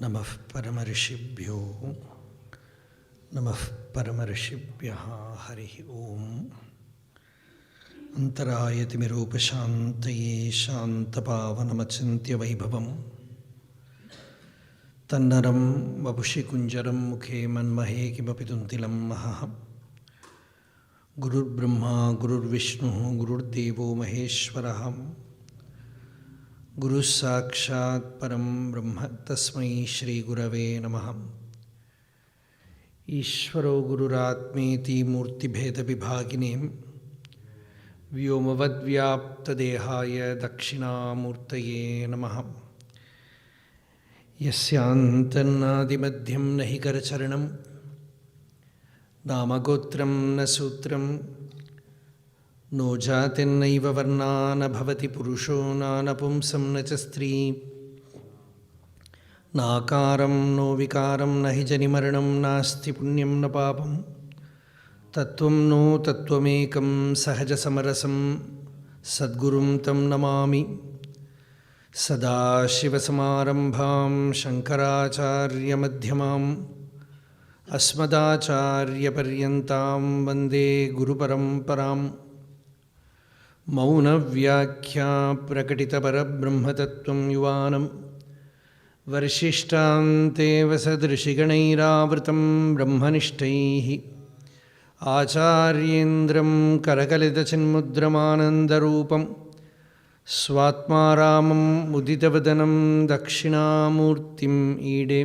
नमः परमऋषिभ्यो नमः परमऋषिभ्यः हरिः ओम्। अन्तरायतिमिरोपशान्तये शान्तपावनमचिन्त्य वैभवम् तन्नरं वपुषि कुञ्जरं मुखे मन्महे किमपि तुन्तिलं महः। गुरुर्ब्रह्मा गुरुर्विष्णुः गुरुर्देवो महेश्वरः गुरुः साक्षात् परं ब्रह्म तस्मै श्रीगुरवे नमः। ईश्वरो गुरुरात्मेति मूर्तिभेदविभागिने व्योमवद्व्याप्तदेहाय दक्षिणामूर्तये नमः। यस्यान्तन्नादिमध्यं न हि करचरणं नामगोत्रं न सूत्रं नो जातिर्नैव वर्णा न भवति पुरुषो नानपुंसं न च स्त्री नाकारं नो विकारं न हि जनिमरणं नास्ति पुण्यं न पापं तत्त्वं नो तत्त्वमेकं सहजसमरसं सद्गुरुं तं नमामि। सदाशिवसमारम्भां शङ्कराचार्यमध्यमाम् अस्मदाचार्यपर्यन्तां वन्दे गुरुपरम्पराम्। मौनव्याख्या प्रकटितपरब्रह्मतत्त्वं युवानं वर्षिष्ठान्तेव सदृशिगणैरावृतं ब्रह्मनिष्ठैः आचार्येन्द्रं करकलितचिन्मुद्रमानन्दरूपं स्वात्मारामं मुदितवदनं दक्षिणामूर्तिम् ईडे।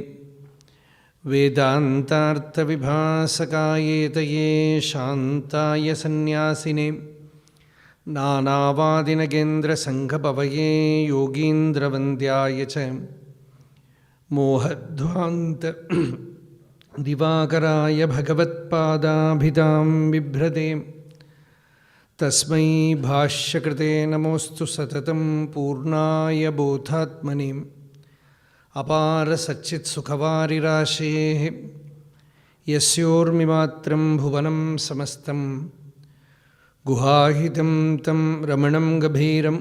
वेदान्तार्थविभासकायेतये शान्ताय सन्न्यासिने नानावादिनगेन्द्रसङ्घपवये योगीन्द्रवन्द्याय च मोहध्वान्त दिवाकराय भगवत्पादाभिधां बिभ्रते तस्मै भाष्यकृते नमोऽस्तु सततं पूर्णाय बोधात्मने। अपार सच्चित्सुखवारिराशेः यस्योर्मिमात्रं भुवनं समस्तं गुहाहितं तं रमणं गभीरं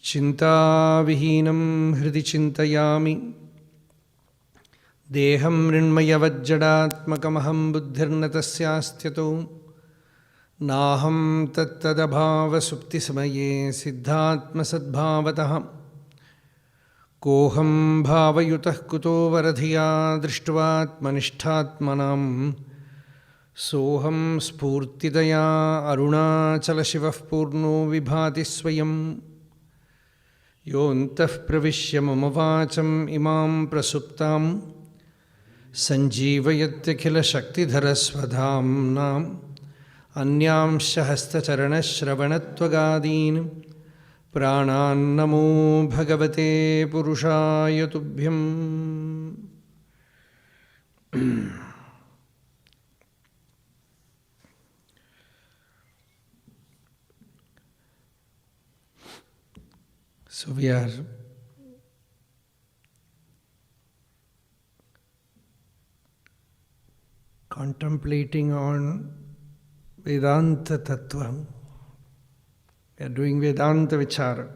चिन्ताविहीनं हृदि चिन्तयामि। देहं मृण्मयवज्जडात्मकमहं बुद्धिर्न तस्यास्त्यतो नाहं तत्तदभावसुप्तिसमये सिद्धात्मसद्भावतः कोऽहं भावयुतः कुतो वरधिया दृष्ट्वात्मनिष्ठात्मनां सोऽहं स्फूर्तितया अरुणाचलशिवः पूर्णो विभाति स्वयं। योऽन्तः प्रविश्य मम वाचम् इमां प्रसुप्तां सञ्जीवयत्यखिलशक्तिधरस्वधाम्नाम् अन्यांश हस्तचरणश्रवणत्वगादीन् प्राणान्नमो भगवते पुरुषाय तुभ्यम्। So we are contemplating on Vedanta Tattva. We are doing Vedanta Vichara.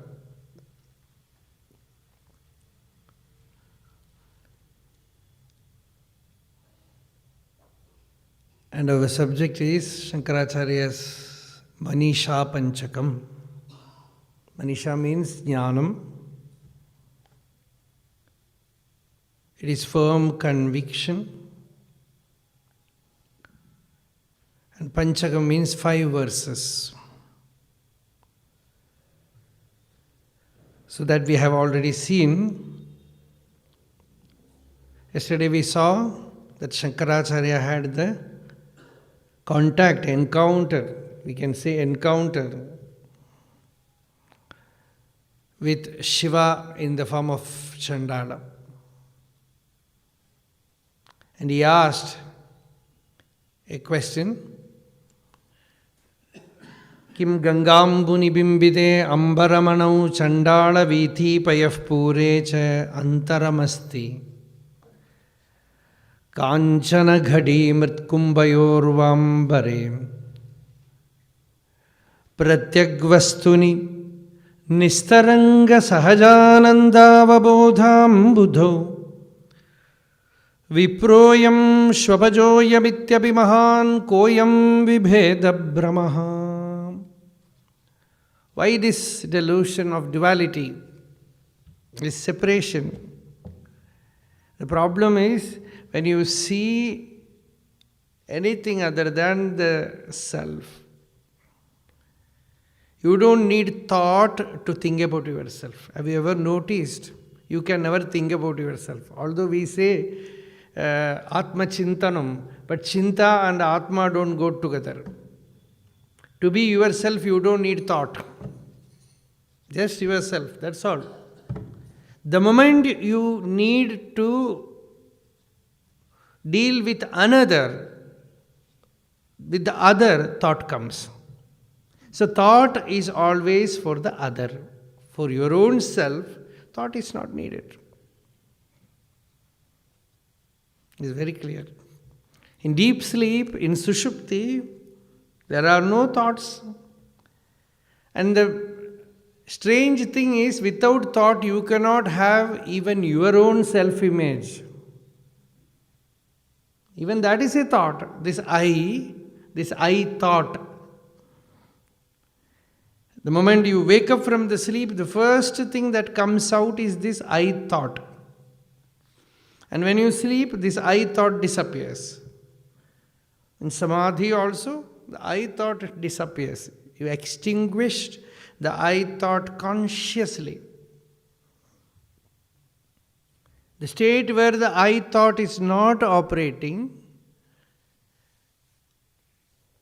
And our subject is Shankaracharya's Manisha Panchakam. Manisha means Jnanam. It is firm conviction. And Panchakam means 5 verses. So that we have already seen. Yesterday we saw that Shankaracharya had the encounter, we can say encounter with Shiva in the form of Chandala. And he asked a question, Kim Gangambuni bimbide ambaramanau Chandala vithi payafpure cha antaramasti Kanchana ghadi mritkumbayorvambare pratyagvastuni निस्तरंग सहजानंदावबोधां बुधो Viproyam shvabajoyamittyapi mahan koyam vibheda brahmaha. Why this delusion of duality, this separation? The problem is when you see anything other than the self, you don't need thought to think about yourself. Have you ever noticed? You can never think about yourself. Although we say Atma Chintanam, but Chinta and Atma don't go together. To be yourself, you don't need thought. Just yourself, that's all. The moment you need to deal with another, with the other, thought comes. So thought is always for the other. For your own self, thought is not needed. It's very clear. In deep sleep, in Sushupti, there are no thoughts. And the strange thing is, without thought, you cannot have even your own self-image. Even that is a thought. This I thought. The moment you wake up from the sleep, the first thing that comes out is this I thought. And when you sleep, this I thought disappears. In Samadhi also, the I thought disappears. You extinguished the I thought consciously. The state where the I thought is not operating,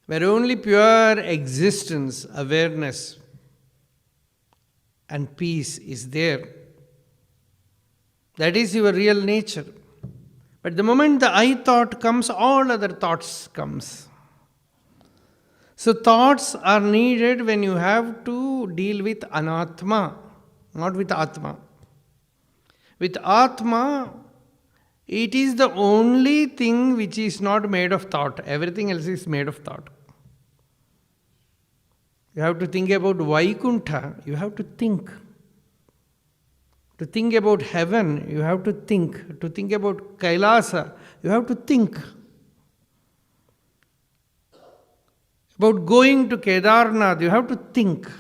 where only pure existence, awareness, and peace is there, that is your real nature. But the moment the I thought comes, all other thoughts comes. So thoughts are needed when you have to deal with anatma, not with atma. With atma, it is the only thing which is not made of thought. Everything else is made of thought. You have to think about Vaikuntha, you have to think. To think about heaven, you have to think. To think about Kailasa, you have to think. About going to Kedarnath, you have to think.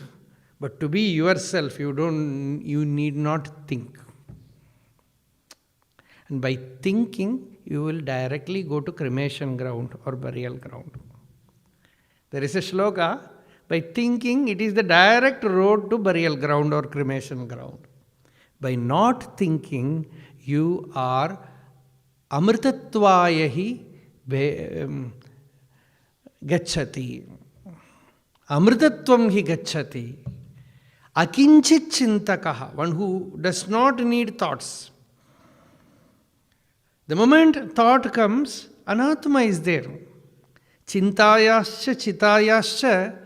But to be yourself, you need not think. And by thinking, you will directly go to cremation ground or burial ground. There is a shloka, by thinking, it is the direct road to burial ground or cremation ground. By not thinking, you are amrtatvayahi gacchati. Amrtatvam hi gacchati. Akinchit chintakaha, one who does not need thoughts. The moment thought comes, anatma is there. Chintayascha chitayascha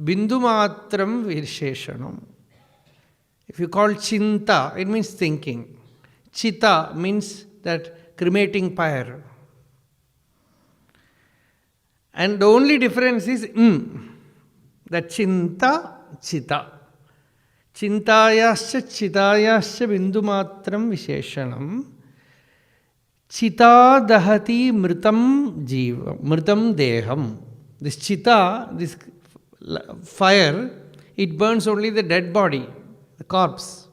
bindumatram visheshanam. If you call chinta, it means thinking. Chita means that cremating pyre. And the only difference is that chinta, chita. Chintayascha chitayascha bindumatram visheshanam. Chita dahati mritam jiva, mritam deham. This chita, this fire, it burns only the dead body, the corpse.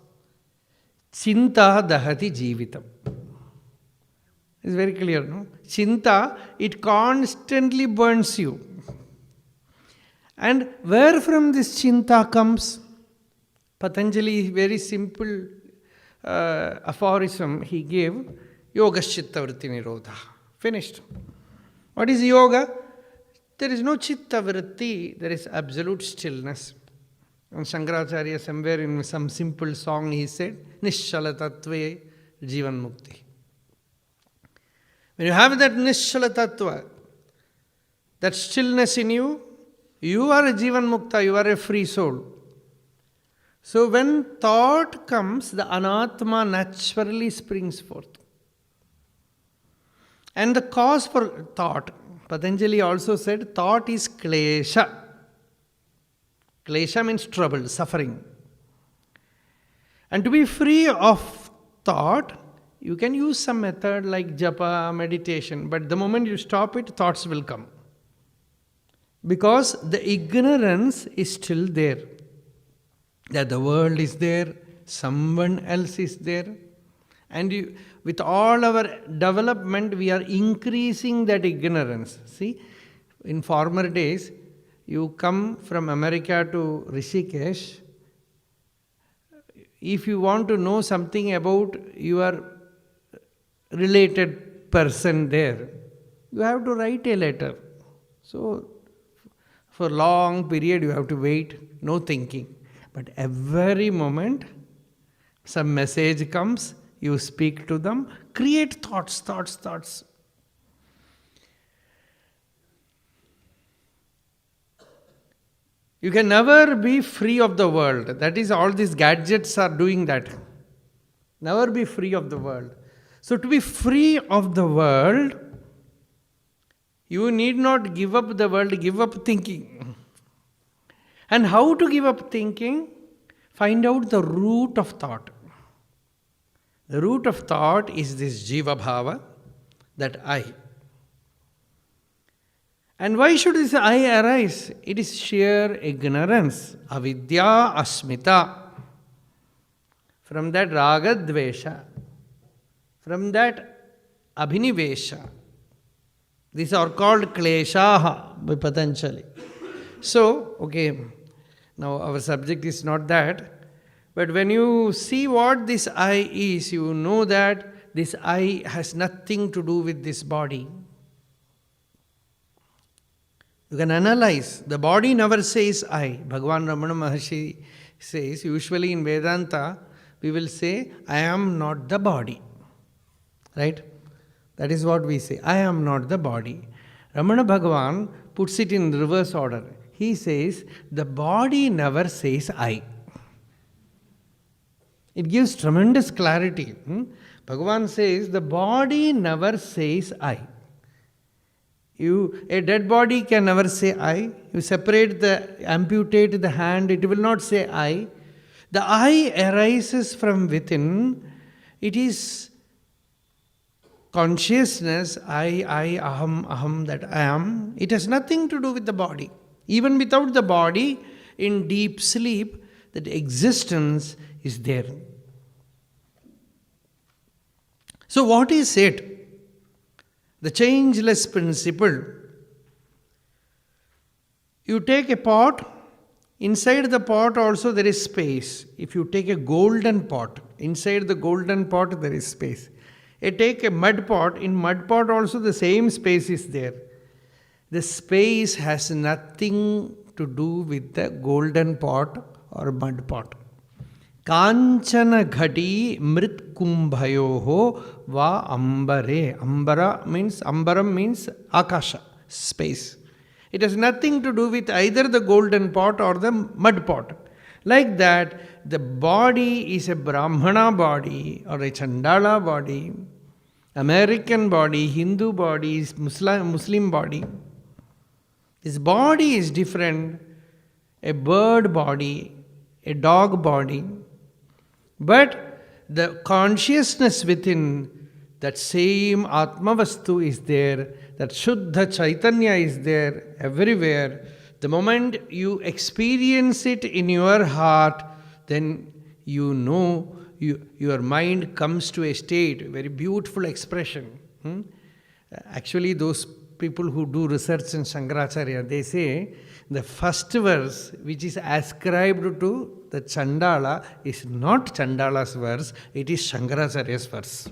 Chinta dahati jivitam. It's very clear, no? Chinta, it constantly burns you. And where from this chinta comes? Patanjali, very simple aphorism he gave. Yoga chitta vritti nirodha. Finished. What is yoga? There is no chitta vritti, there is absolute stillness. And Shankaracharya, somewhere in some simple song, he said, Nishala tattve jivan mukti. When you have that Nishala tattva, that stillness in you, you are a jivan mukta, you are a free soul. So when thought comes, the anatma naturally springs forth. And the cause for thought, Patanjali also said, thought is klesha. Klesha means trouble, suffering. And to be free of thought, You can use some method like japa, meditation, but the moment you stop it, thoughts will come. Because the ignorance is still there. That the world is there, someone else is there. And with all our development, we are increasing that ignorance. See, in former days, you come from America to Rishikesh. If you want to know something about your related person there, you have to write a letter. So, for a long period, you have to wait, no thinking. But every moment, some message comes, you speak to them, create thoughts. You can never be free of the world. That is, all these gadgets are doing that. Never be free of the world. So to be free of the world, you need not give up the world, give up thinking. And how to give up thinking? Find out the root of thought. The root of thought is this Jiva Bhava, that I. And why should this I arise? It is sheer ignorance, avidya asmita. From that raga dvesha, from that abhinivesha. These are called kleshaha by Patanjali. So, okay, now our subject is not that. But when you see what this I is, you know that this I has nothing to do with this body. You can analyze. The body never says I. Bhagavan Ramana Maharshi says, usually in Vedanta, we will say, I am not the body. Right? That is what we say. I am not the body. Ramana Bhagavan puts it in reverse order. He says, the body never says I. It gives tremendous clarity. Bhagavan says, the body never says I. A dead body can never say I. You amputate the hand, it will not say I. The I arises from within. It is consciousness, I, aham, that I am. It has nothing to do with the body. Even without the body, in deep sleep, that existence is there. So what is it? The changeless principle. You take a pot, inside the pot also there is space. If you take a golden pot, inside the golden pot there is space. You take a mud pot, in mud pot also the same space is there. The space has nothing to do with the golden pot or mud pot. Kanchana ghati mrit kumbhayoho va ambare. Ambaram means akasha, space. It has nothing to do with either the golden pot or the mud pot. Like that, the body is a Brahmana body or a Chandala body, American body, Hindu body, Muslim body. This body is different, a bird body, a dog body. But the consciousness within that same Atma Vastu is there, that Shuddha Chaitanya is there everywhere. The moment you experience it in your heart, then you know your mind comes to a state, very beautiful expression. Actually, those people who do research in Shankaracharya, they say the first verse which is ascribed to the Chandala is not Chandala's verse, it is Shankaracharya's verse.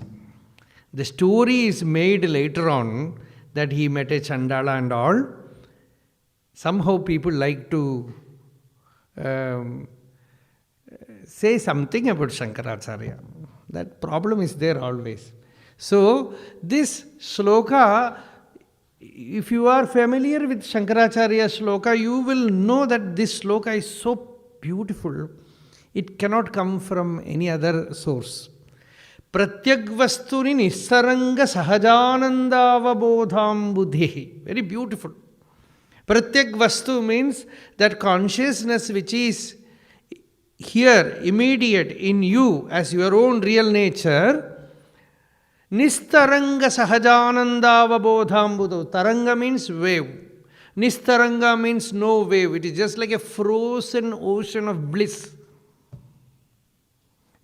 The story is made later on that he met a Chandala and all. Somehow people like to say something about Shankaracharya. That problem is there always. So this shloka, if you are familiar with Shankaracharya's shloka, you will know that this shloka is so beautiful. It cannot come from any other source. Pratyagvastuni nissaranga sahajanandavabodham buddhi. Very beautiful. Pratyagvastu means that consciousness which is here, immediate in you as your own real nature, Nistaranga sahajanandavabodhambudo. Taranga means wave. Nistaranga means no wave. It is just like a frozen ocean of bliss.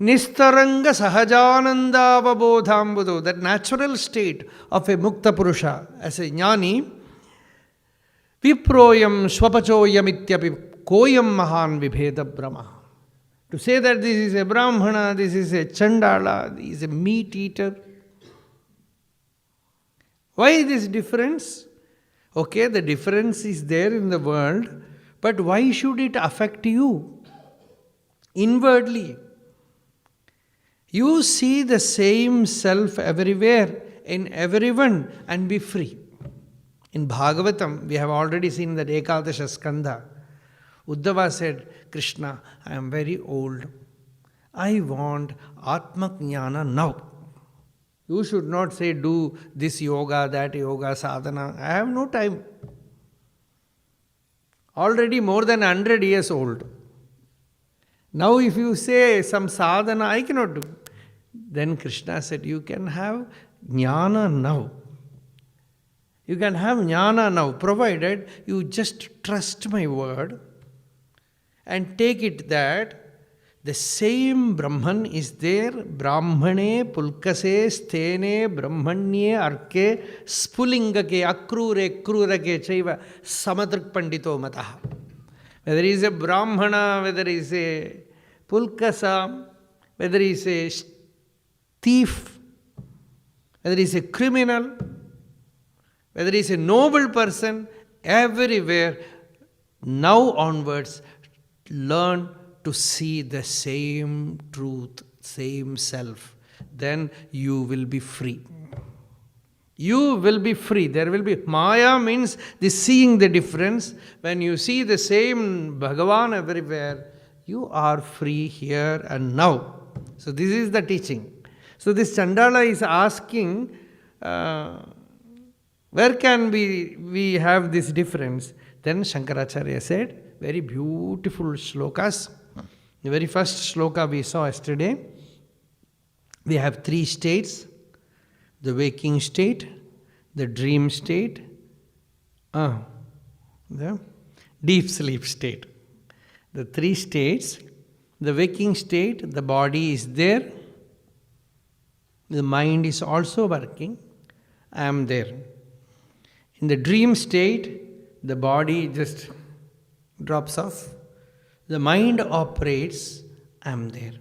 Nistaranga sahajanandavabodhambudo. That natural state of a mukta purusha. As a jnani, viproyam swapachoyam ityapi koyam mahan vibheda brahma. To say that this is a brahmana, this is a chandala, this is a meat eater. Why this difference? Okay, the difference is there in the world, but why should it affect you? Inwardly. You see the same self everywhere, in everyone, and be free. In Bhagavatam, we have already seen that Ekadasha Skandha. Uddhava said, Krishna, I am very old. I want Atma Jnana now. You should not say, do this yoga, that yoga, sadhana. I have no time. Already more than 100 years old. Now if you say some sadhana, I cannot do. Then Krishna said, you can have jnana now. You can have jnana now, provided you just trust my word and take it that the same Brahman is there, Brahmane, Pulkase, Sthene, Brahmanye, Arke, Spulingake, Akrure, Krurake, Chaiva, Samadrik Pandito Mataha. Whether he is a Brahmana, whether he is a Pulkasa, whether he is a thief, whether he is a criminal, whether he is a noble person, everywhere, now onwards, learn to see the same truth, same self. Then you will be free. You will be free. There will be Maya means the seeing the difference. When you see the same Bhagavan everywhere, you are free here and now. So this is the teaching. So this Chandala is asking, where can we have this difference? Then Shankaracharya said, very beautiful shlokas. The very first shloka we saw yesterday, we have 3 states, the waking state, the dream state, the deep sleep state. The 3 states, the waking state, the body is there, the mind is also working, I am there. In the dream state, the body just drops off. The mind operates, I am there.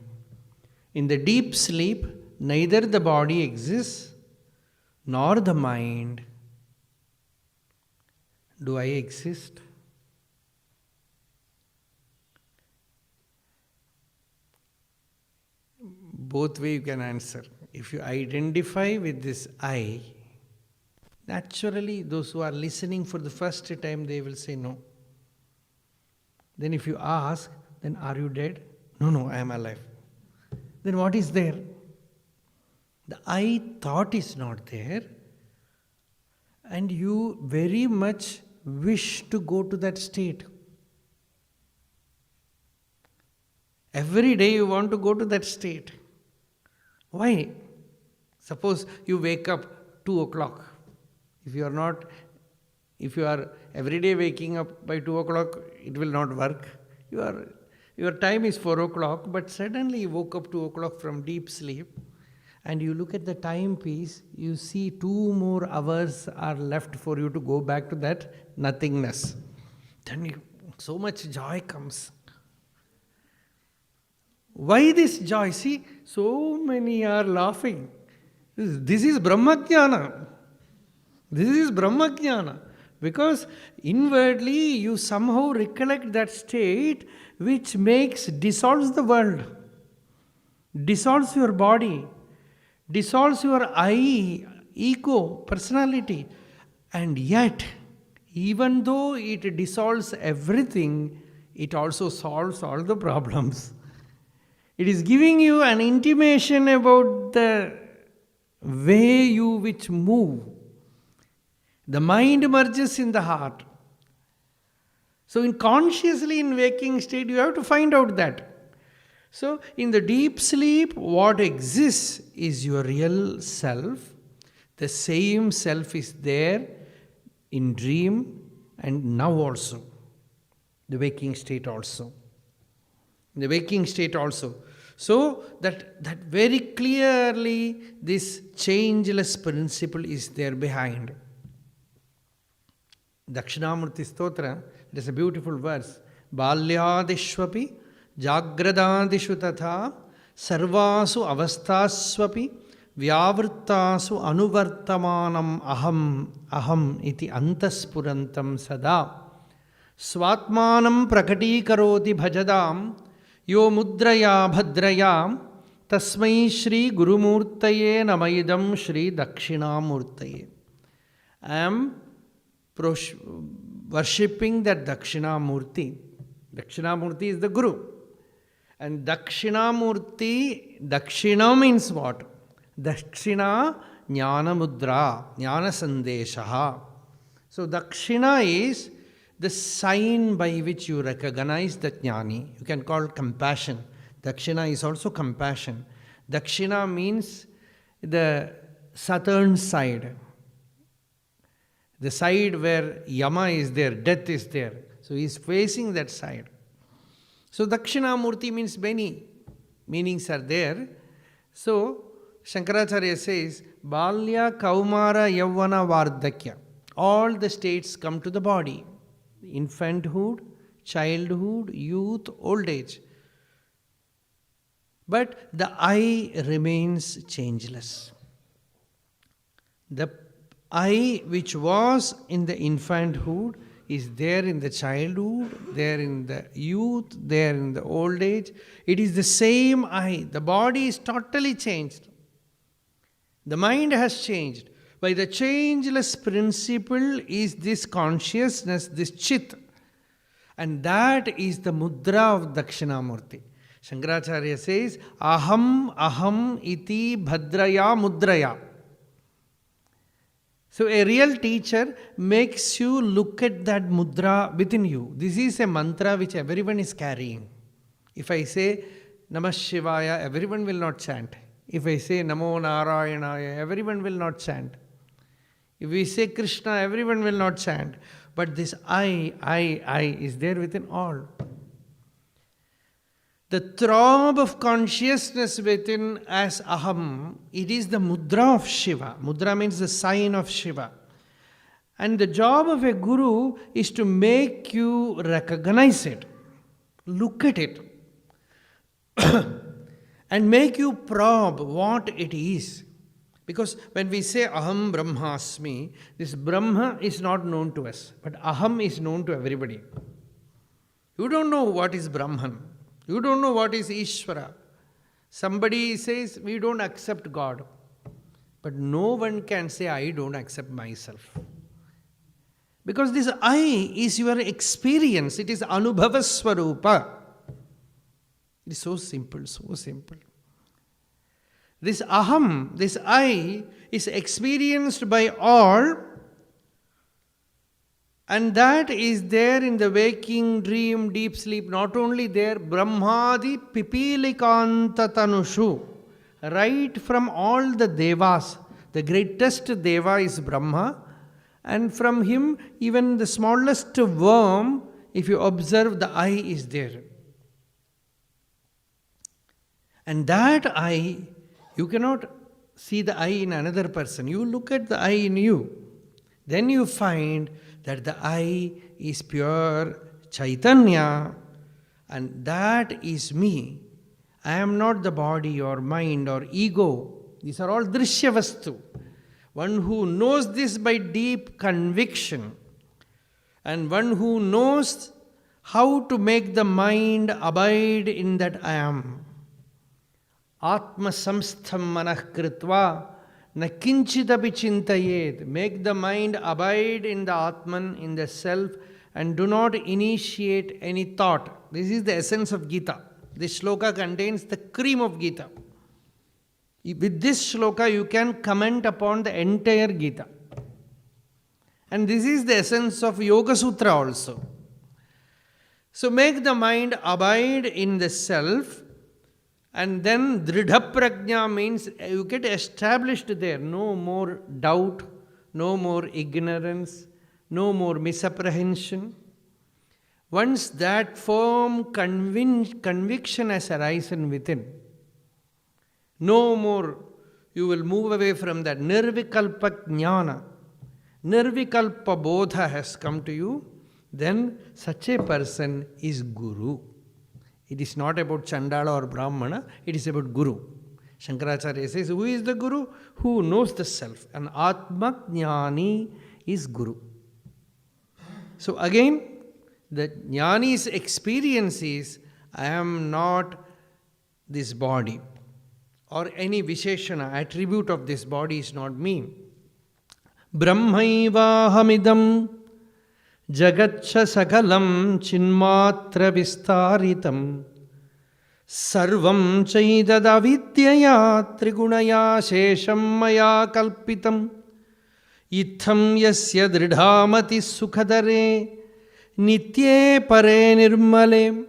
In the deep sleep, neither the body exists, nor the mind. Do I exist? Both ways you can answer. If you identify with this I, naturally those who are listening for the first time, they will say no. Then if you ask, then are you dead? No, I am alive. Then what is there? The I thought is not there, and you very much wish to go to that state. Every day you want to go to that state. Why? Suppose you wake up 2 o'clock. If you are every day waking up by 2 o'clock, it will not work. Your time is 4 o'clock, but suddenly you woke up 2 o'clock from deep sleep, and you look at the timepiece, you see 2 more hours are left for you to go back to that nothingness. Then so much joy comes. Why this joy? See, so many are laughing. This is Brahmajnana. This is Brahmajnana. Because inwardly you somehow recollect that state which dissolves the world, dissolves your body, dissolves your I, ego, personality. And yet, even though it dissolves everything, it also solves all the problems. It is giving you an intimation about the way you which move. The mind merges in the heart. So consciously in waking state, you have to find out that. So, in the deep sleep, what exists is your real self. The same self is there in dream and now also. The waking state also. The waking state also. So, that very clearly this changeless principle is there behind. Dakshinamurti Stotra, it is a beautiful verse. Balyadishvapi jagradadishu tatha sarvasu avastasvapi vyavrittasu anuvartamanam aham iti antaspurantam sada swatmanam prakatikaroti bhajadam yo mudraya bhadraya tasmai shri gurumurtaye namaidam shri dakshinamurtaye. I am worshipping that Dakshinamurti. Dakshinamurti is the Guru. And Dakshinamurti, Dakshina means what? Dakshina Jnana Mudra, Jnana Sandeshaha. So Dakshina is the sign by which you recognize the Jnani. You can call it compassion. Dakshina is also compassion. Dakshina means the southern side. The side where Yama is there, death is there. So he is facing that side. So Dakshinamurti means many meanings are there. So Shankaracharya says, Balya, Kaumara, Yavana, Vardhakya. All the states come to the body. Infanthood, childhood, youth, old age. But the I remains changeless. The I which was in the infanthood is there in the childhood, there in the youth, there in the old age. It is the same I. The body is totally changed. The mind has changed. By the changeless principle is this consciousness, this chit. And that is the mudra of Dakshinamurti. Shankaracharya says, aham iti bhadraya mudraya. So a real teacher makes you look at that mudra within you. This is a mantra which everyone is carrying. If I say Namah Shivaya, everyone will not chant. If I say Namo Narayanaya, everyone will not chant. If we say Krishna, everyone will not chant. But this I is there within all. The throb of consciousness within as aham, it is the mudra of Shiva. Mudra means the sign of Shiva. And the job of a guru is to make you recognize it, look at it, and make you probe what it is. Because when we say aham brahmasmi, this Brahma is not known to us, but aham is known to everybody. You don't know what is Brahman. You don't know what is Ishvara. Somebody says, we don't accept God. But no one can say, I don't accept myself. Because this I is your experience. It is Anubhava Swarupa. It is so simple, so simple. This aham, this I, is experienced by all. And that is there in the waking, dream, deep sleep. Not only there, Brahmadi Pipilikanta Tanushu. Right from all the devas. The greatest deva is Brahma. And from him, even the smallest worm, if you observe, the I is there. And that I, you cannot see the I in another person. You look at the I in you. Then you find that the I is pure Chaitanya, and that is me. I am not the body or mind or ego. These are all Drishyavastu. One who knows this by deep conviction, and one who knows how to make the mind abide in that I am. Atma samstham manah kritva na kinchidapi chintayed. Make the mind abide in the Atman, in the self, and do not initiate any thought. This is the essence of Gita. This shloka contains the cream of Gita. With this shloka, you can comment upon the entire Gita. And this is the essence of Yoga Sutra also. So make the mind abide in the self, And then Dridha Prajna means you get established there. No more doubt, no more ignorance, no more misapprehension. Once that firm conviction has arisen within, no more you will move away from that. Nirvikalpa jnana, Nirvikalpa bodha has come to you, then such a person is Guru. It is not about Chandala or Brahmana, it is about Guru. Shankaracharya says, who is the Guru? Who knows the self. And Atma Jnani is Guru. So again, the Jnani's experience is, I am not this body. Or any Visheshana, attribute of this body is not me. Brahmaivahamidam Jagatcha Sakalam Chinmatra Vistaritam Sarvam Chaidadavidyaya Trigunaya Shesham Maya Kalpitam Itham Yasya Dridhamati Sukhadare Nitye Pare Nirmale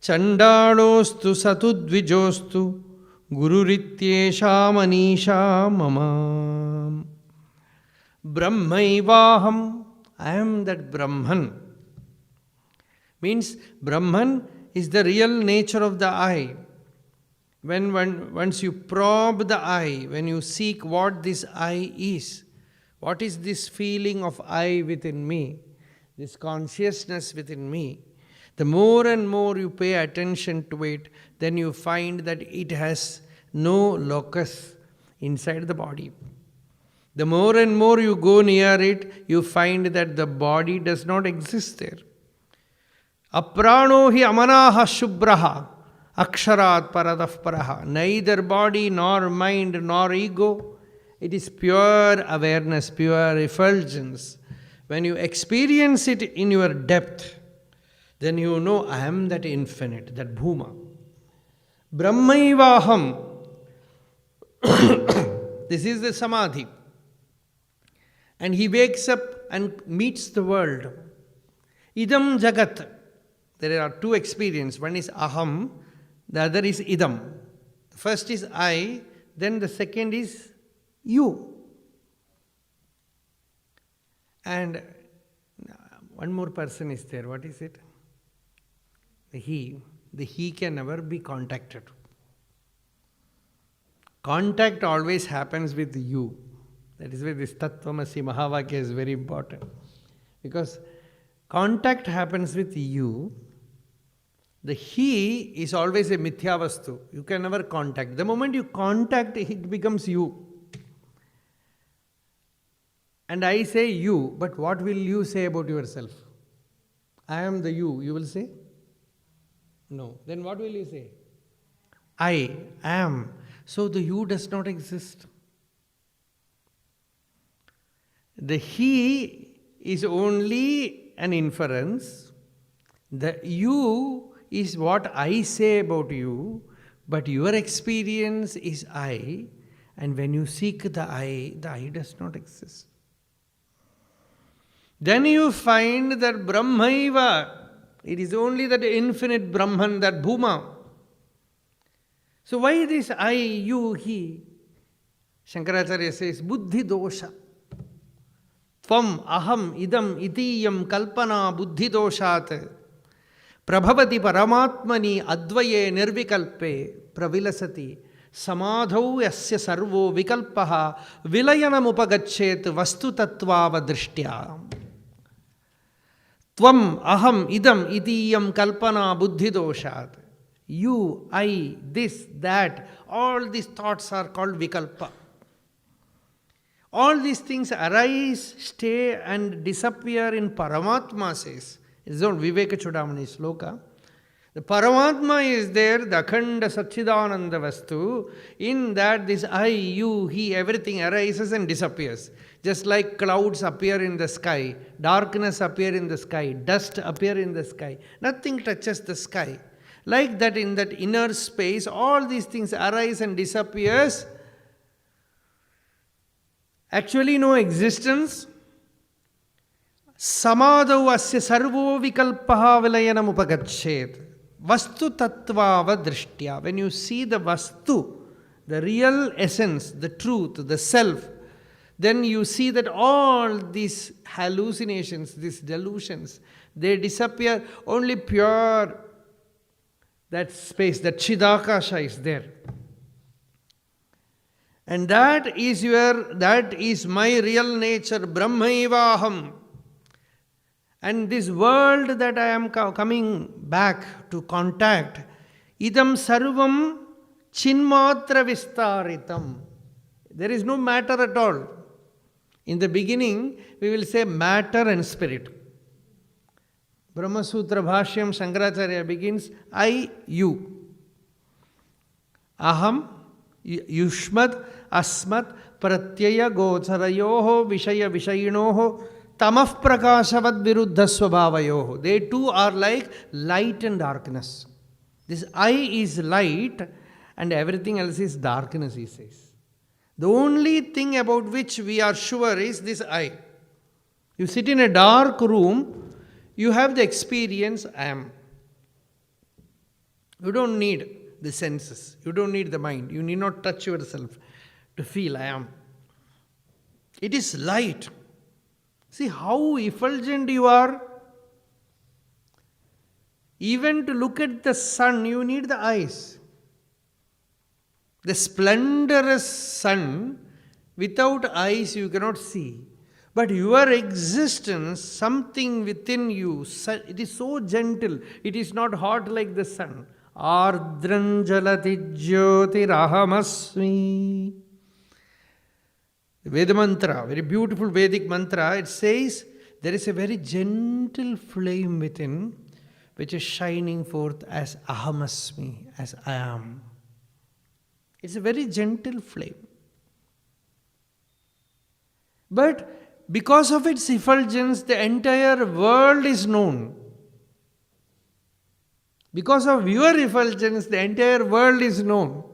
Chandalostu Satudvijostu Gururityesha Manisha Mama Brahmaivaham, I am that Brahman. Means Brahman is the real nature of the I. Once you probe the I, when you seek what this I is, what is this feeling of I within me, this consciousness within me, the more and more you pay attention to it, then you find that it has no locus inside the body. The more and more you go near it, you find that the body does not exist there. Aprano hi amanaha shubbraha aksharat paradah paraha. Neither body nor mind nor ego. It is pure awareness, pure effulgence. When you experience it in your depth, then you know I am that infinite, that Bhuma. Brahmaivaham. This is the Samadhi. And he wakes up and meets the world. Idam Jagat. There are two experiences. One is Aham, the other is Idam. The first is I, then the second is you. And one more person is there. What is it? The he. The he can never be contacted. Contact always happens with you. That is why this Tattvamasi Mahavakya is very important. Because contact happens with you, the he is always a mithyavastu. You can never contact. The moment you contact, it becomes you. And I say you, but what will you say about yourself? I am the you will say? No. Then what will you say? I am. So the you does not exist. The he is only an inference. The you is what I say about you, but your experience is I, and when you seek the I does not exist. Then you find that Brahmaiva, it is only that infinite Brahman, that Bhuma. So why this I, you, he? Shankaracharya says, Buddhi dosha. Tvam aham idam itiyam kalpana buddhi doshat prabhavati paramatmani advaye nirvikalpe pravilasati samadhau yasya sarvo vikalpaha vilayanam upagachet vastu tattvava drishtya. Tvam aham idam itiyam kalpana buddhi doshat. You, I, this, that, all these thoughts are called vikalpa. All these things arise, stay and disappear in Paramatma, says. It's not Viveka Chudamani sloka. The Paramatma is there, the Akhanda Satchidananda Vastu. In that this I, you, he, everything arises and disappears. Just like clouds appear in the sky, darkness appear in the sky, dust appear in the sky. Nothing touches the sky. Like that in that inner space, all these things arise and disappears. Actually no existence. Samadhau asya sarvo vikalpaha vilayanam upagachet. Vastu tattvava drishtya. When you see the vastu, the real essence, the truth, the self, then you see that all these hallucinations, these delusions, they disappear. Only pure, that space, that Chidakasha is there. And that is my real nature, Brahmaivaham. And this world that I am coming back to contact, idam sarvam chinmatra vistaritam. There is no matter at all. In the beginning, we will say matter and spirit. Brahma Sutra Bhashyam Shankaracharya begins, I, you. Aham, yushmat, asmat, pratyaya gocharayoho, vishaya vishayinoho, tamah prakashavad viruddha swabhavayoho. They too are like light and darkness. This I is light and everything else is darkness, he says. The only thing about which we are sure is this I. You sit in a dark room, you have the experience, I am. You don't need the senses. You don't need the mind. You need not touch yourself to feel I am. It is light. See how effulgent you are. Even to look at the sun, you need the eyes. The splendorous sun, without eyes you cannot see. But your existence, something within you, it is so gentle. It is not hot like the sun. Ardranjalati jyotirahamasmi. The Veda mantra, very beautiful Vedic mantra, it says there is a very gentle flame within which is shining forth as ahamasmi, as I am. It's a very gentle flame. But because of its effulgence, the entire world is known. Because of your effulgence, the entire world is known.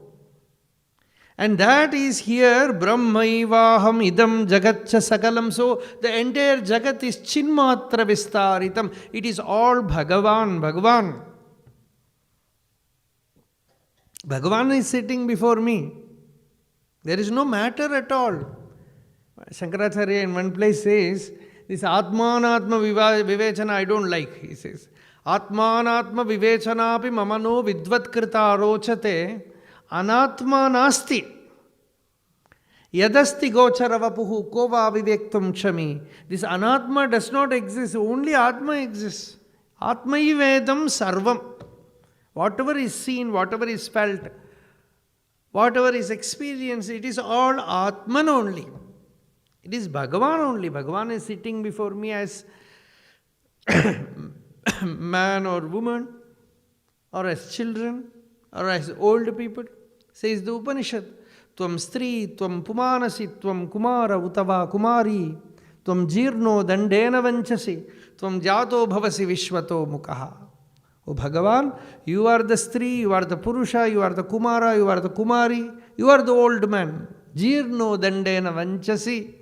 And that is here, Brahmaivaham idam jagatcha sakalam. So the entire jagat is chinmatra vistaritam. It is all Bhagavan, Bhagavan. Bhagavan is sitting before me. There is no matter at all. Shankaracharya in one place says, this Atmanatma Vivechana I don't like, he says. Atmanatma Vivechanapi mamano vidvatkrita rochate anatma nasti. Yadasti gocharavapuhu kova vivektum chami. This anatma does not exist, only Atma exists. Atmaivedam sarvam. Whatever is seen, whatever is felt, whatever is experienced, it is all Atman only. It is Bhagavan only. Bhagavan is sitting before me as man or woman, or as children, or as old people. Says the Upanishad, Tvam Stri, Tvam Pumanasi, Tvam Kumara Utava Kumari, Tvam Jirno Dandena Vanchasi, Tvam Jato Bhavasi Vishwato Mukaha. O Bhagavan, you are the Stri, you are the Purusha, you are the Kumara, you are the Kumari, you are the old man. Jirno Dandena Vanchasi.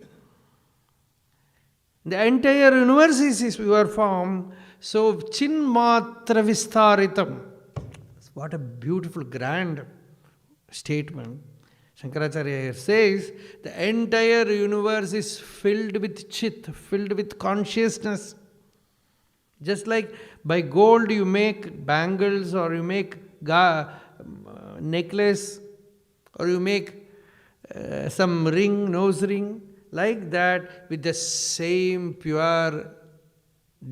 The entire universe is your form. So, Chinmatra Vistaritam. What a beautiful, grand statement. Shankaracharya says, the entire universe is filled with chit, filled with consciousness. Just like by gold you make bangles, or you make necklace, or you make some ring, nose ring, like that, with the same pure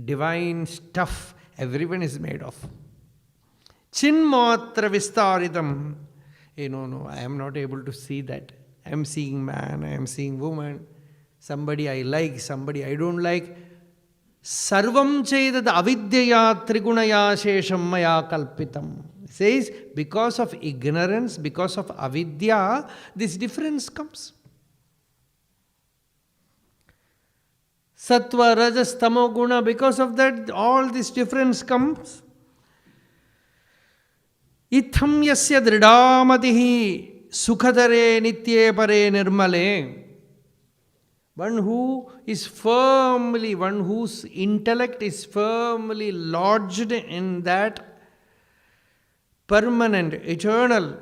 divine stuff everyone is made of. Chinmatra vistaritam. No, I am not able to see that. I am seeing man, I am seeing woman, somebody I like, somebody I don't like. Sarvam chedad avidyaya trigunaya shesham maya kalpitam. It says, because of ignorance, because of avidya, this difference comes. Sattva, rajas, tamo, guna, because of that, all this difference comes. Itham yasya dridamatihi sukhadare nitye pare nirmale. One whose intellect is firmly lodged in that permanent, eternal,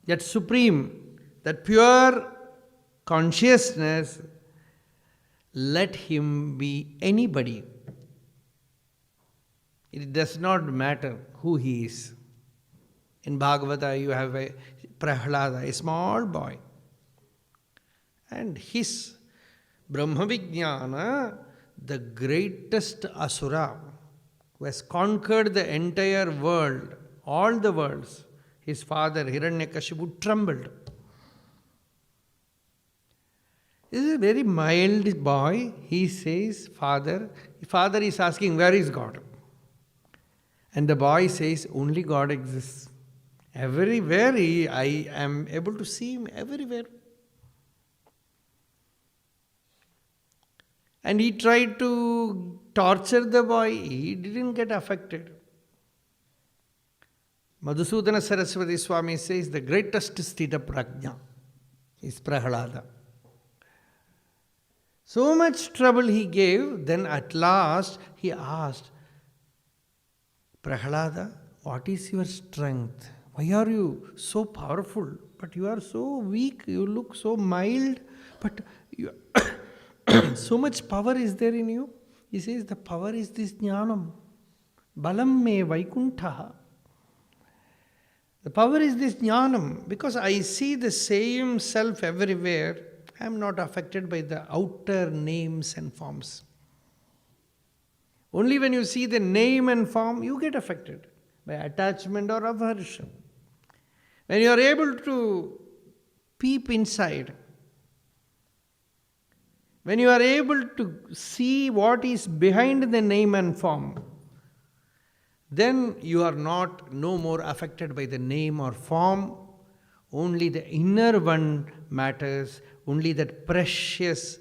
that supreme, that pure consciousness, let him be anybody. It does not matter who he is. In Bhagavata, you have a Prahlada, a small boy. And his Brahma Vijnana, the greatest Asura, who has conquered the entire world, all the worlds, his father Hiranyakashipu trembled. This is a very mild boy. He says, Father is asking, where is God? And the boy says, only God exists. Everywhere I am able to see him everywhere. And he tried to torture the boy. He didn't get affected. Madhusudana Saraswati Swami says the greatest sthita prajna is Prahlada. So much trouble he gave, then at last he asked, Prahlada, what is your strength? Why are you so powerful? But you are so weak, you look so mild, but you so much power is there in you. He says, the power is this jnanam. Balam me vaikuntaha. The power is this jnanam. Because I see the same self everywhere, I am not affected by the outer names and forms. Only when you see the name and form, you get affected by attachment or aversion. When you are able to peep inside, when you are able to see what is behind the name and form, then you are no more affected by the name or form. Only the inner one matters. Only that precious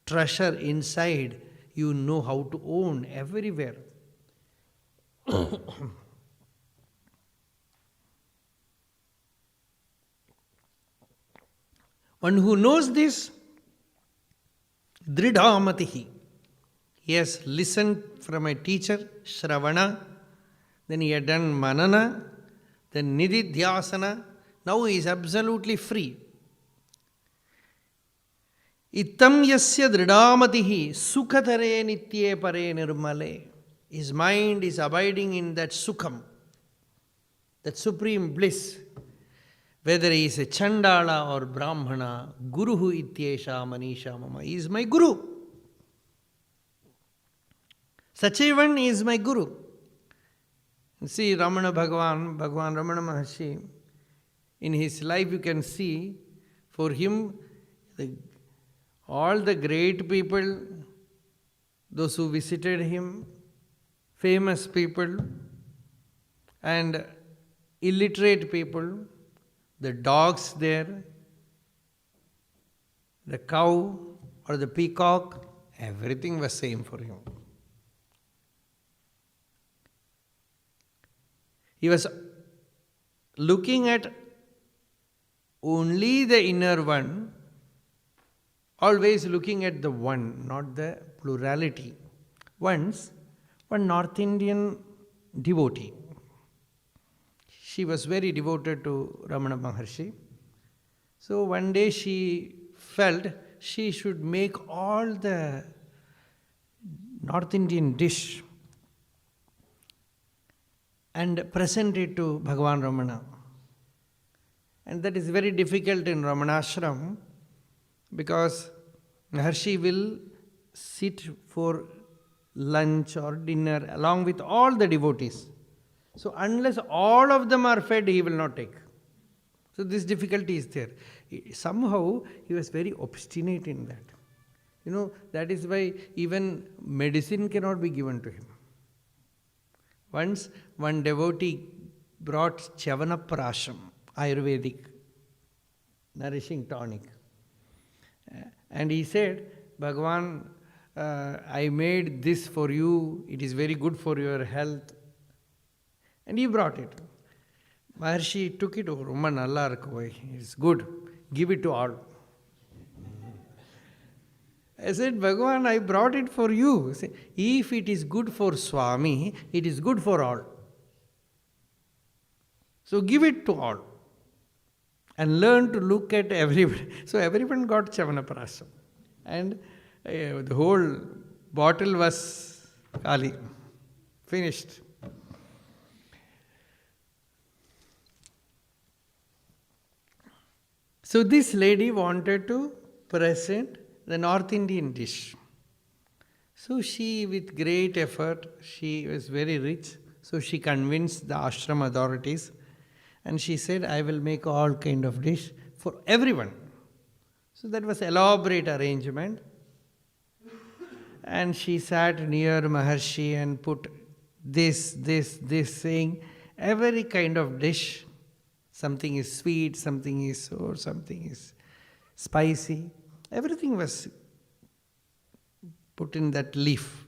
treasure inside you know how to own everywhere. One who knows this, Dridhamatihi. He has listened from a teacher, Shravana, then he had done Manana, then Nididhyasana. Now he is absolutely free. Ittam yasya dridhamatihi sukhatare nitye pare nirmale. His mind is abiding in that sukham, that supreme bliss. Whether he is a Chandala or Brahmana, Guruhu ityesha Manisha mama. He is my Guru. Sachivan is my Guru. See Ramana Bhagavan Ramana Maharshi, in his life you can see, for him, all the great people, those who visited him, famous people, and illiterate people, the dogs there, the cow or the peacock, everything was same for him. He was looking at only the inner one, always looking at the one, not the plurality. Once, one North Indian devotee, she was very devoted to Ramana Maharshi. So one day she felt she should make all the North Indian dish and present it to Bhagavan Ramana. And that is very difficult in Ramanashram, because Maharshi will sit for lunch or dinner along with all the devotees. So unless all of them are fed, he will not take. So this difficulty is there. Somehow he was very obstinate in that. That is why even medicine cannot be given to him. Once one devotee brought Chavanaprasham, Ayurvedic, nourishing tonic. And he said, Bhagavan, I made this for you, it is very good for your health. And he brought it. Maharshi took it over. It's good. Give it to all. I said, Bhagavan, I brought it for you. If it is good for Swami, it is good for all. So give it to all. And learn to look at everybody. So everyone got Chavanaprasam. And the whole bottle was kali. Finished. So this lady wanted to present the North Indian dish. So she, with great effort, she was very rich, so she convinced the ashram authorities, and she said, I will make all kind of dish for everyone. So that was elaborate arrangement. And she sat near Maharshi and put this, saying every kind of dish. Something is sweet, something is sour, something is spicy. Everything was put in that leaf.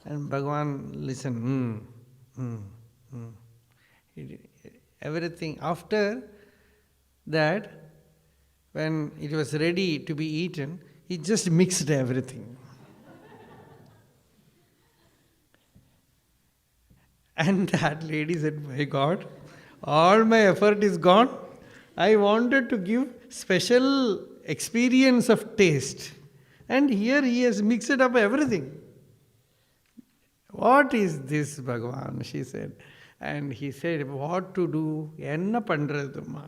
And Bhagavan listened. Everything. After that, when it was ready to be eaten, he just mixed everything. And that lady said, my God, all my effort is gone. I wanted to give special experience of taste. And here he has mixed up everything. What is this, Bhagavan? She said. And he said, what to do? Enna pandradumma?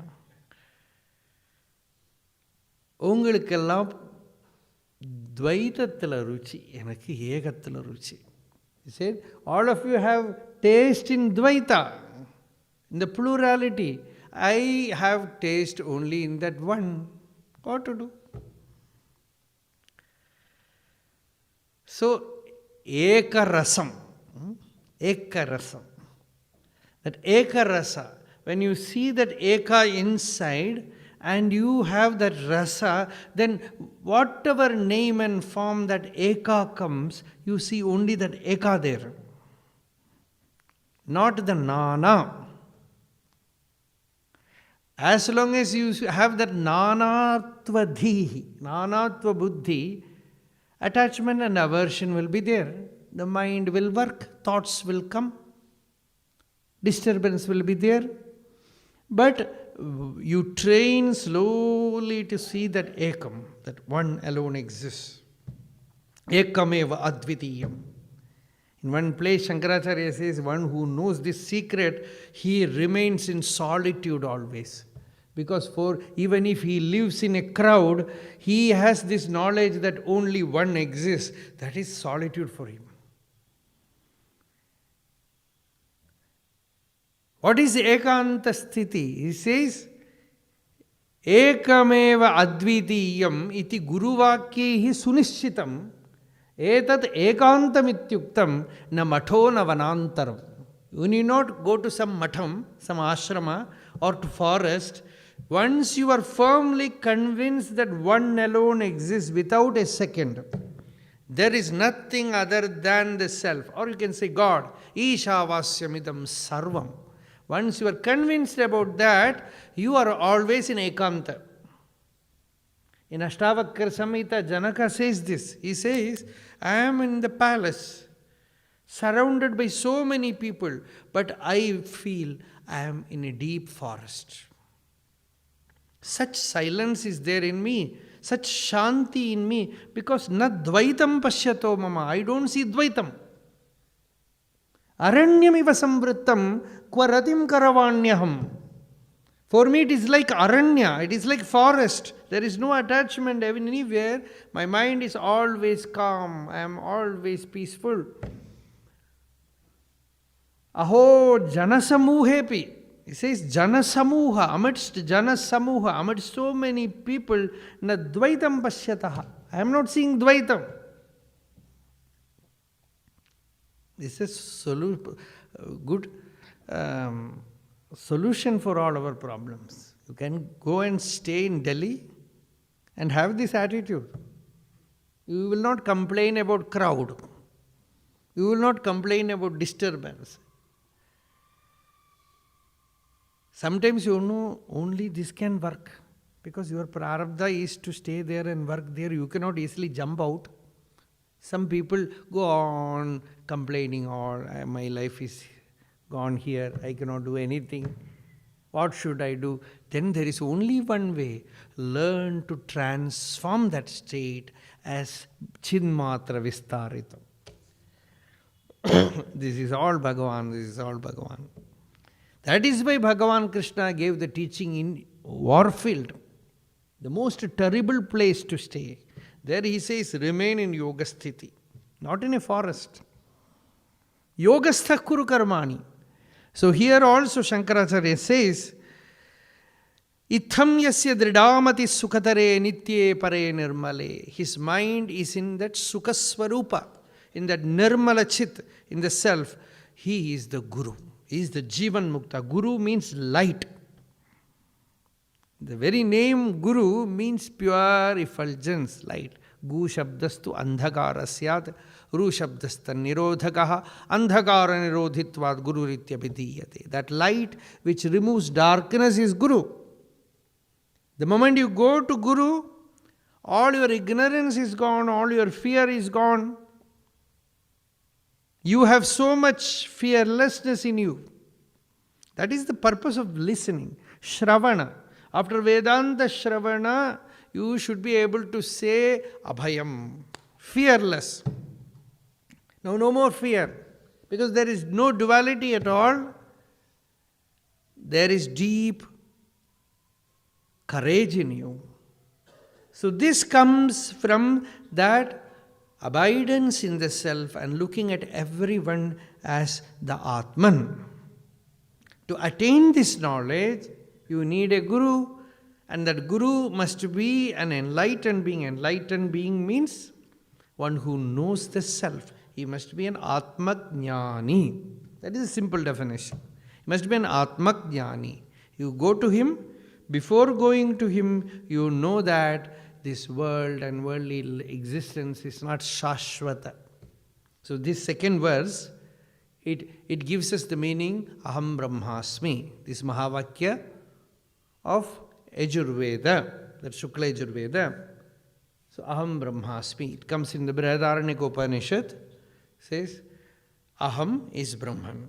Ungalukkellam dvaitathila ruchi, enakku egathila ruchi. He said, all of you have taste in dvaita, in the plurality. I have taste only in that one. What to do? So, ekarasam. Ekarasam. That ekarasa, when you see that eka inside and you have that rasa, then whatever name and form that eka comes, you see only that eka there. Not the nana. As long as you have that nanatva dhihi, nanatva buddhi, attachment and aversion will be there. The mind will work, thoughts will come, disturbance will be there. But you train slowly to see that ekam, that one alone exists. Ekameva advitiyam. In one place, Shankaracharya says, one who knows this secret, he remains in solitude always. Because even if he lives in a crowd, he has this knowledge that only one exists. That is solitude for him. What is ekanta sthiti? He says, ekameva advitiyam iti guruvakyehi sunischitam etat ekantam ityuktam na matho na vanantaram. You need not go to some matham, some ashrama or to forest. Once you are firmly convinced that one alone exists without a second, there is nothing other than the self. Or you can say God. Ishavasyamidam sarvam. Once you are convinced about that, you are always in ekanta. In Ashtavakra Samhita, Janaka says this. He says, I am in the palace, surrounded by so many people, but I feel I am in a deep forest. Such silence is there in me, such shanti in me, because na dvaitam pashyato mama. I don't see dvaitam. Aranyamiva samvrittam kvaratim karavanyaham. For me it is like aranya, it is like forest. There is no attachment anywhere. My mind is always calm. I am always peaceful. Aho janasamuhepi. He says janasamuha, amidst janasamuha, amidst so many people, na dvaitam pashyataha. I am not seeing dvaitam. This is good solution for all our problems. You can go and stay in Delhi and have this attitude. You will not complain about crowd. You will not complain about disturbance. Sometimes you know only this can work because your prarabdha is to stay there and work there. You cannot easily jump out. Some people go on complaining, or my life is gone here, I cannot do anything. What should I do? Then there is only one way. Learn to transform that state as Chinmatra Vistarita. This is all Bhagavan, this is all Bhagavan. That is why Bhagavan Krishna gave the teaching in Warfield, the most terrible place to stay. There he says, remain in yoga sthiti, not in a forest. Yogastha kuru karmani. So here also Shankaracharya says, Itham yasya dridamati sukhatare nitye pare nirmale. His mind is in that sukaswarupa, in that nirmala chit, in the self. He is the Guru. He is the Jivan Mukta. Guru means light. The very name Guru means pure effulgence, light. Gu shabdastu andhakara syat, ru shabdasta nirodhakaha, andhakara nirodhitvat guru ritya vidiyate. That light which removes darkness is Guru. The moment you go to Guru, all your ignorance is gone, all your fear is gone. You have so much fearlessness in you. That is the purpose of listening. Shravana. After Vedanta Shravana, you should be able to say Abhayam. Fearless. Now, no more fear. Because there is no duality at all. There is deep courage in you. So this comes from that abidance in the self and looking at everyone as the Atman. To attain this knowledge, you need a Guru, and that Guru must be an enlightened being. Enlightened being means one who knows the self. He must be an Atmajnani. That is a simple definition. He must be an Atmajnani. You go to him. Before going to him, you know that this world and worldly existence is not Shashvata. So this second verse, it gives us the meaning Aham Brahmasmi. This Mahavakya of Yajurveda, that Shukla Yajurveda. So Aham Brahmasmi. It comes in the Brihadaranyaka Upanishad. Says Aham is Brahman.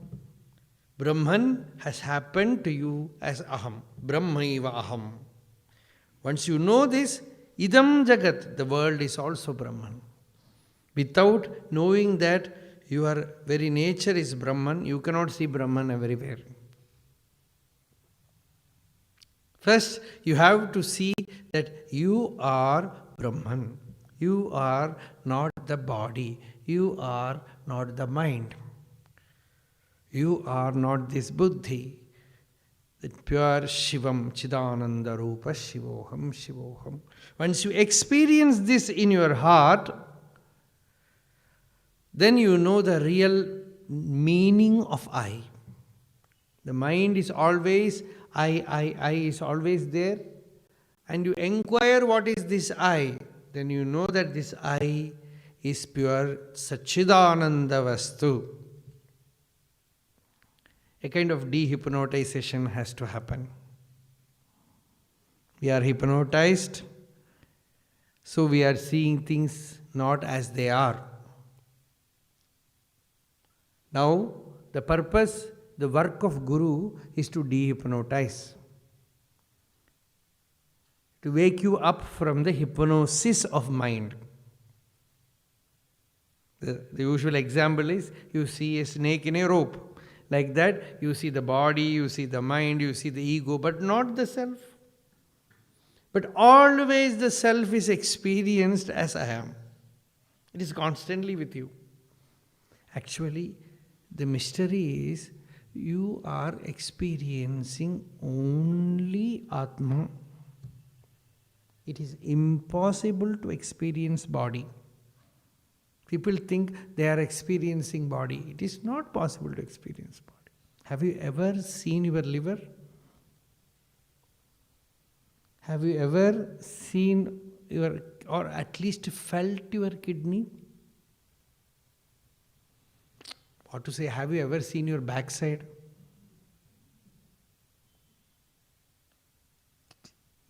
Brahman has happened to you as Aham. Brahmaiva Aham. Once you know this, Idam Jagat, the world is also Brahman. Without knowing that your very nature is Brahman, you cannot see Brahman everywhere. First, you have to see that you are Brahman. You are not the body. You are not the mind. You are not this buddhi. That pure Shivam, Chidananda Rupa, Shivoham, Shivoham. Once you experience this in your heart, then you know the real meaning of I. The mind is always I is always there. And you inquire what is this I. Then you know that this I is pure Satchidananda Vastu. A kind of dehypnotization has to happen. We are hypnotized, so we are seeing things not as they are. Now, the purpose, the work of Guru is to dehypnotize. To wake you up from the hypnosis of mind. The usual example is, you see a snake in a rope. Like that, you see the body, you see the mind, you see the ego, but not the self. But always the self is experienced as I am. It is constantly with you. Actually, the mystery is you are experiencing only Atma. It is impossible to experience body. People think they are experiencing body. It is not possible to experience body. Have you ever seen your liver? Have you ever seen your, or at least felt your kidney? Or to say, have you ever seen your backside?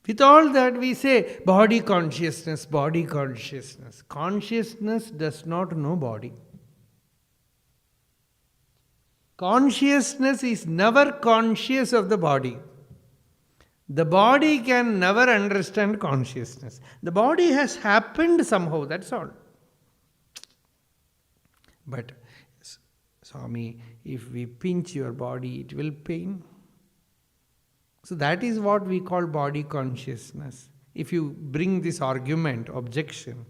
With all that we say, body consciousness, body consciousness. Consciousness does not know body. Consciousness is never conscious of the body. The body can never understand consciousness. The body has happened somehow, that's all. But, Swami, if we pinch your body, it will pain. So that is what we call body consciousness. If you bring this argument, objection,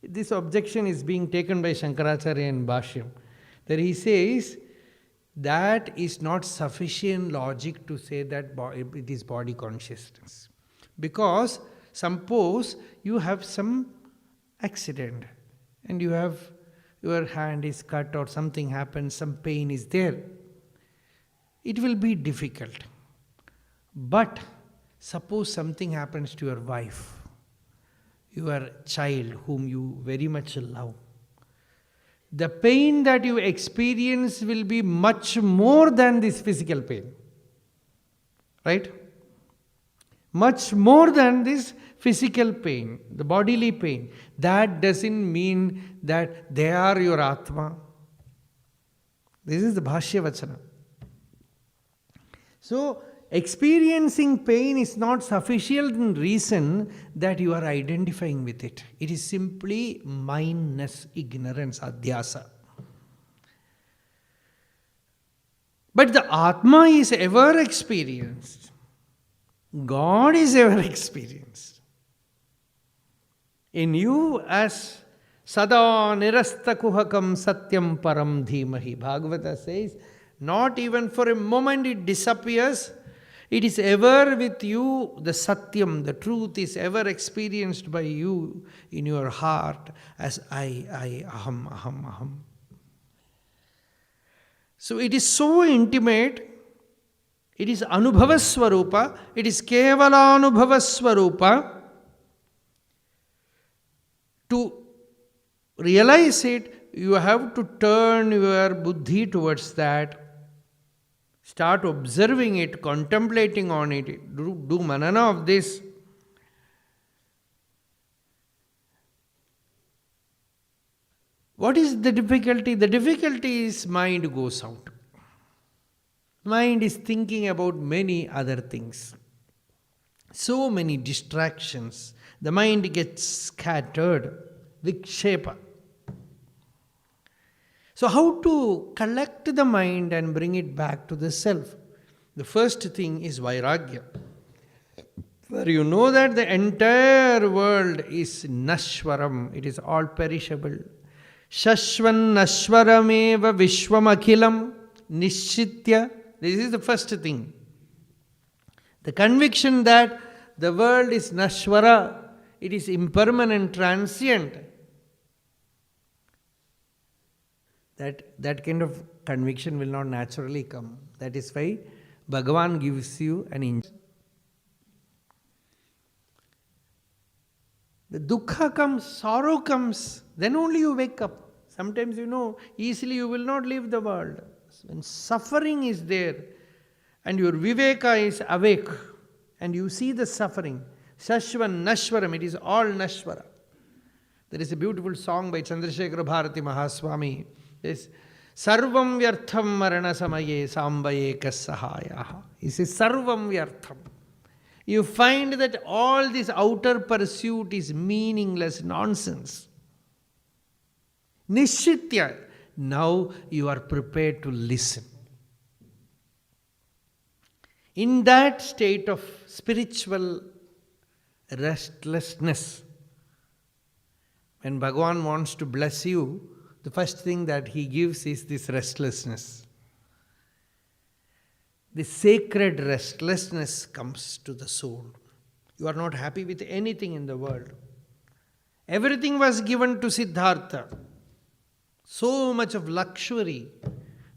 this objection is being taken by Shankaracharya in Bhashyam. There he says, that is not sufficient logic to say that it is body consciousness. Because suppose you have some accident and your hand is cut or something happens, some pain is there. It will be difficult. But suppose something happens to your wife, your child whom you very much love. The pain that you experience will be much more than this physical pain. Right? Much more than this physical pain, the bodily pain. That doesn't mean that they are your Atma. This is the Bhashya Vachana. So, experiencing pain is not sufficient reason that you are identifying with it. It is simply mindness, ignorance, adhyasa. But the Atma is ever experienced. God is ever experienced. In you as Sada Nirasta Kuhakam Satyam Param Dhimahi. Bhagavata says, not even for a moment it disappears. It is ever with you, the Satyam, the truth is ever experienced by you in your heart as I, aham, aham, aham. So it is so intimate, it is Anubhava Swarupa, it is Kevala Anubhava Swarupa. To realize it, you have to turn your buddhi towards that. Start observing it, contemplating on it, do manana of this. What is the difficulty? The difficulty is mind goes out. Mind is thinking about many other things. So many distractions. The mind gets scattered, vikshepa. So how to collect the mind and bring it back to the self? The first thing is vairagya. For you know that the entire world is nashwaram, it is all perishable. Shashvan nashwarameva vishwam akhilam nishchitya. This is the first thing. The conviction that the world is nashwara, it is impermanent, transient. That kind of conviction will not naturally come. That is why Bhagavan gives you an inch. The dukkha comes, sorrow comes, then only you wake up. Sometimes easily you will not leave the world. When suffering is there and your viveka is awake and you see the suffering, Shashvan Nashwaram, it is all Nashwara. There is a beautiful song by Chandrasekhara Bharati Mahaswami. Yes. Sarvam vyartham marana samaye sambaye kasahayaha. He says sarvam vyartham. You find that all this outer pursuit is meaningless nonsense. Nishchitya. Now you are prepared to listen. In that state of spiritual restlessness, when Bhagavan wants to bless you, the first thing that he gives is this restlessness. This sacred restlessness comes to the soul. You are not happy with anything in the world. Everything was given to Siddhartha. So much of luxury.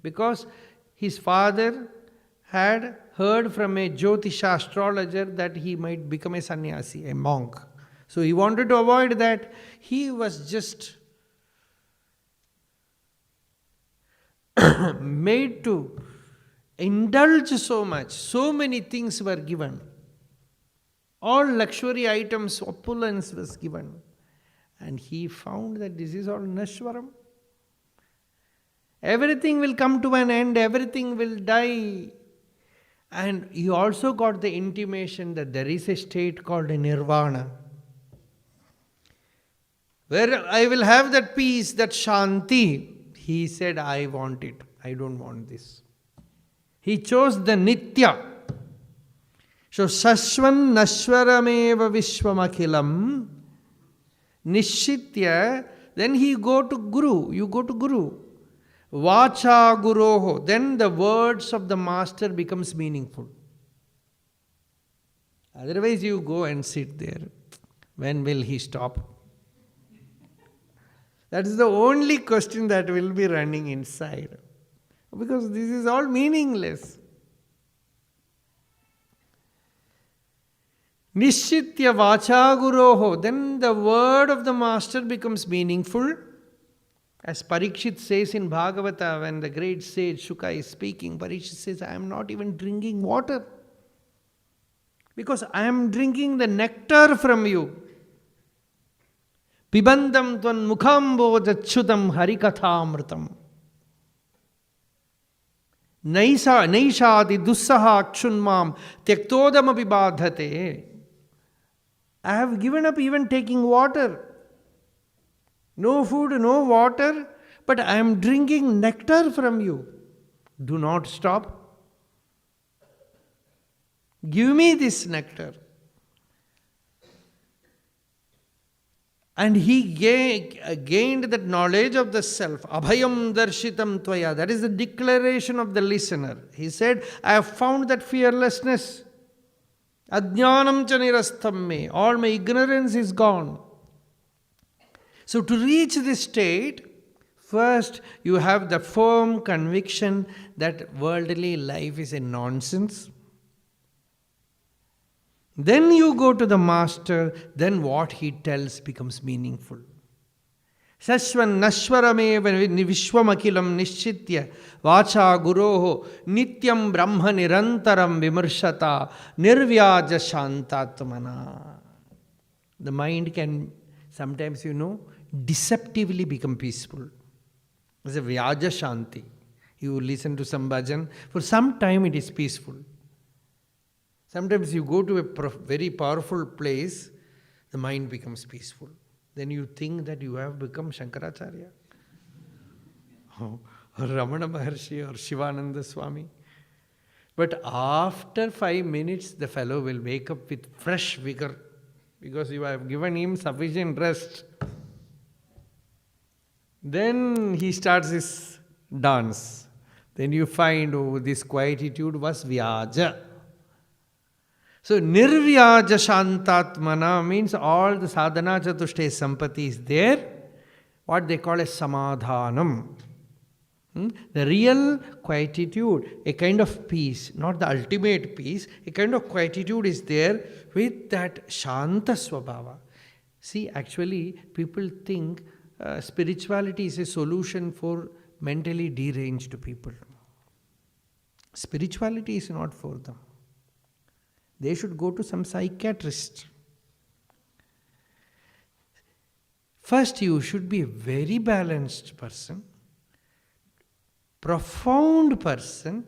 Because his father had heard from a Jyotisha astrologer that he might become a sannyasi, a monk. So he wanted to avoid that. He was just made to indulge so much. So many things were given. All luxury items, opulence was given. And he found that this is all Nashwaram. Everything will come to an end. Everything will die. And he also got the intimation that there is a state called nirvana, where I will have that peace, that shanti. He said, I want it. I don't want this. He chose the nitya. So, Shashvan Nashwarameva Vishwamakhilam Nishitya. Then he go to Guru. You go to Guru. Vacha Guroho. Then the words of the master becomes meaningful. Otherwise you go and sit there. When will he stop? That is the only question that will be running inside. Because this is all meaningless. Nishitya vacha guroho. Then the word of the master becomes meaningful. As Parikshit says in Bhagavata, when the great sage Shuka is speaking, Parikshit says, I am not even drinking water. Because I am drinking the nectar from you. Pibandam tvan mukhambo jachudam harikathamritam. Naishadi dussaha akshunmam tyaktodam abhibadhate. I have given up even taking water. No food, no water, but I am drinking nectar from you. Do not stop. Give me this nectar. And he gained that knowledge of the self. Abhayam darshitam tvaya. That is the declaration of the listener. He said, I have found that fearlessness. Ajnanam cha nirastham me. All my ignorance is gone. So to reach this state, first you have the firm conviction that worldly life is a nonsense. Then you go to the master, then what he tells becomes meaningful. Shashvan nashwarame vishwamakilam nishchitya vacha guroho nityam brahma nirantaram vimarshata nirvyaja shantatmana. The mind can sometimes, deceptively become peaceful. It's a vyaja shanti. You listen to some bhajan, for some time it is peaceful. Sometimes you go to a very powerful place, the mind becomes peaceful. Then you think that you have become Shankaracharya, or Ramana Maharshi, or Shivananda Swami. But after 5 minutes, the fellow will wake up with fresh vigor, because you have given him sufficient rest. Then he starts his dance. Then you find, this quietude was vyaja. So, nirvyaja shantatmana means all the sadhana chatushte sampati is there. What they call as samadhanam. The real quietude, a kind of peace, not the ultimate peace, a kind of quietude is there with that shanta swabhava. See, actually, people think spirituality is a solution for mentally deranged people. Spirituality is not for them. They should go to some psychiatrist. First, you should be a very balanced person, profound person,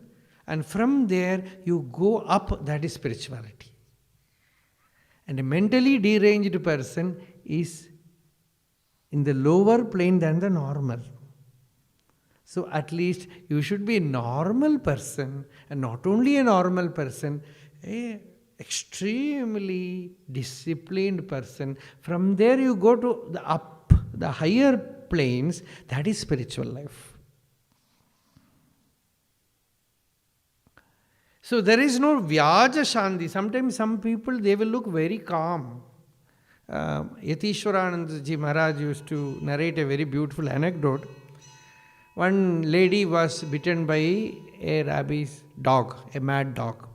and from there you go up, that is spirituality. And a mentally deranged person is in the lower plane than the normal. So at least you should be a normal person, and not only a normal person, a extremely disciplined person. From there you go to the higher planes, that is spiritual life. So there is no vyaja shanti. Sometimes some people, they will look very calm. Yatishwarananda Ji Maharaj used to narrate a very beautiful anecdote. One lady was bitten by a rabbi's dog, a mad dog.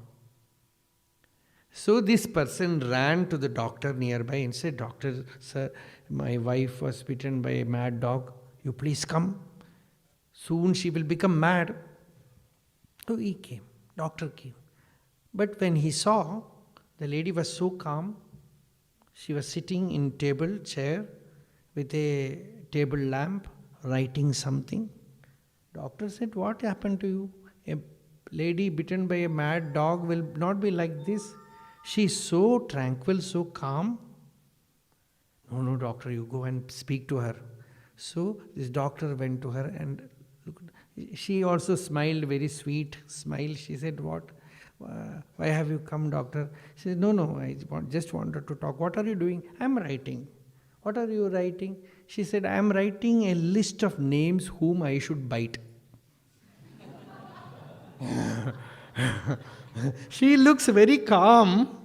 So this person ran to the doctor nearby and said, Doctor, sir, my wife was bitten by a mad dog. You please come. Soon she will become mad. So he came. Doctor came. But when he saw, the lady was so calm. She was sitting in table chair with a table lamp, writing something. Doctor said, what happened to you? A lady bitten by a mad dog will not be like this. She is so tranquil, so calm. No, no, doctor, you go and speak to her. So this doctor went to her and looked. She also smiled, very sweet smile. She said, what? Why have you come, doctor? She said, no, no, just wanted to talk. What are you doing? I am writing. What are you writing? She said, I am writing a list of names whom I should bite. She looks very calm.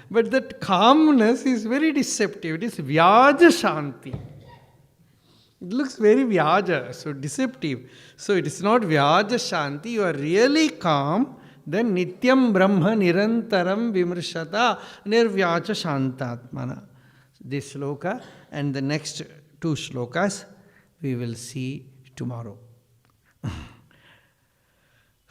But that calmness is very deceptive. It is Vyaja Shanti. It looks very Vyaja, so deceptive. So it is not Vyaja Shanti. You are really calm. Then Nityam Brahma Nirantaram Vimrshata Nirvyaja Shantatmana. This sloka and the next 2 slokas we will see tomorrow.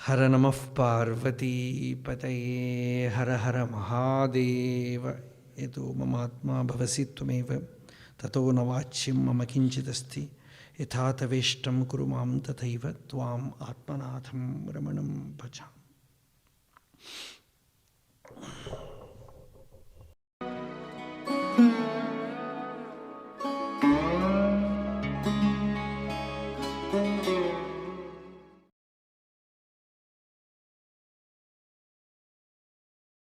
Hara Namah Parvati Pataye Hara Hara Mahadeva Eto Mamatma Bhavasi Tvameva Tato Navachim Mama Kinchitasti Yathataveshtam Kurumam Tathaiva Tvam Atmanatham Ramanam Bhajam.